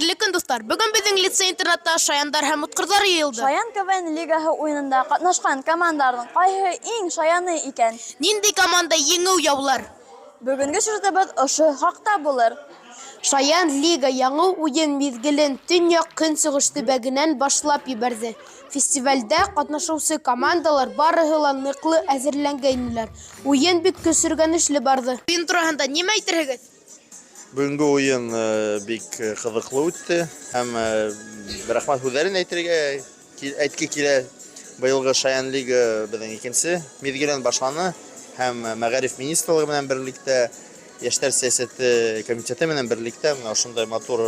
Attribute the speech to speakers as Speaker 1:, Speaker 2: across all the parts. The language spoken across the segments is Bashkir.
Speaker 1: Хәйрле көн, дуслар. Бүген безнең лицей-интернатта шаяндар һәм утҡырҙар йыйылды.
Speaker 2: Шаян КВН лигаһы уйынында ҡатнашҡан командаларҙың ҡайһы иң шаяны икән?
Speaker 1: Ниндәй команда еңеү яулар?
Speaker 2: Бөгөнгө сюжетыбыҙ ошо хаҡта булыр.
Speaker 3: Шаян лига яңы уйын миҙгелен төньяҡ көнсығыш төбәгенән башлап ебәрҙе. Фестивалдә ҡатнашыусы командалар барыһы ла ныҡлы әҙерләнгәйнеләр. Уйын бик көсөргәнешле барҙы.
Speaker 1: Уйын тураһында нимә әйтерһегеҙ?
Speaker 4: Бүгенге уйын бик ҡыҙыҡлы үтте һәм рәхмәт һүҙҙәрен әйткә килә. Быйылғы Шаян лига беҙҙең икенсе миҙгелен башланы һәм Мәғариф министрлығы менән берлектә, Йәштәр сәйәсәте комитеты менән берлектә ошондай матур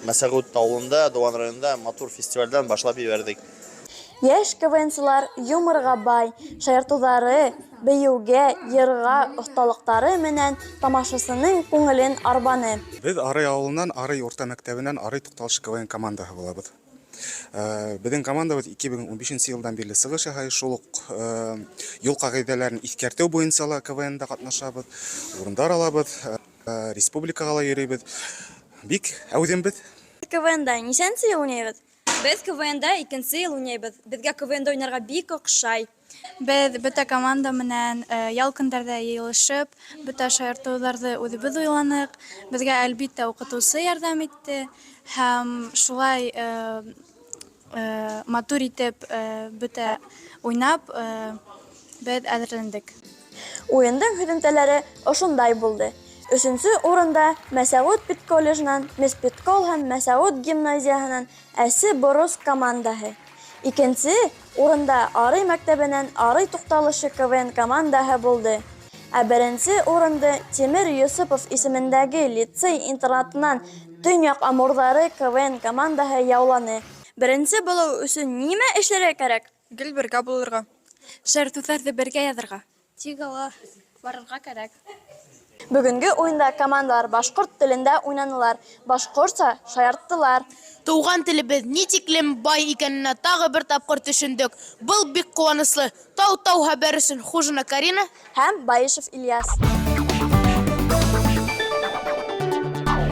Speaker 4: Мәсәғүт ауылында, Дыуан районында матур фестивальдән башлап ебәрҙек.
Speaker 2: Йәш КВНсылар юморға бай, шаяртыуҙары, бейеүгә, йырға оҫталыҡтары менән тамашасының күңелен арбаны.
Speaker 5: Беҙ Арый ауылынан, Арый урта мәктәбенән Арый туҡталыш КВН командаһы булабыҙ. Беҙҙең командабыҙ 2015 йылдан бирле сығыш яһай, шул уҡ юл ҡағиҙәләрен иҫкәртеү буйынса ла КВНда ҡатнашабыҙ, урындар алабыҙ, республикаға ла йөрөйбөҙ. Бик әүҙембеҙ.
Speaker 2: КВНда нисәнсе йыл уйнайбыҙ?
Speaker 6: Беҙ КВНда 2-нсе йыл уйнайбыҙ. Беҙгә КВНда уйнарға бик оҡшай.
Speaker 7: Беҙ бөтә команда менән ял көндәрҙә йыйылышып, бөтә шаяртыуҙарҙы үҙебеҙ уйланыҡ. Беҙгә әлбиттә уҡытыусы ярҙам итте һәм шулай матур итеп бөтә уйнап беҙ әҙерләндек.
Speaker 2: Уйындың һөҙөмтәләре ошондай булды. 3-нче урында Мәсәғүт педколледжынан Мес Педкол һәм Мәсәғүт гимназияһынан Әсе Борос командаһы. 2-нче урында Арый мәктәбенән Арый туҡталышы КВН командаһы булды. Ә 1-нче урынды Тимер Йосипов исемендәге лицей-интернатынан Төньяҡ Амурҙары КВН командаһы яуланы. 1-нче булыу өсөн нимә эшләргә кәрәк?
Speaker 7: Гел бергә булырға. Шаяртыуҙарҙы бергә яҙырға.
Speaker 6: Тик ала барырға кәрәк.
Speaker 2: Бөгөнгө уйында командалар башҡорт телендә уйнанылар, башҡортса шаярттылар.
Speaker 1: Туған телебеҙ ни тиклем бай икәненә тағы бер тапҡыр төшөндөк. Был бик ҡыуаныслы. Тау-тау хәбәр өсөн Хужина Карина
Speaker 2: Һәм Байышев Ильяс.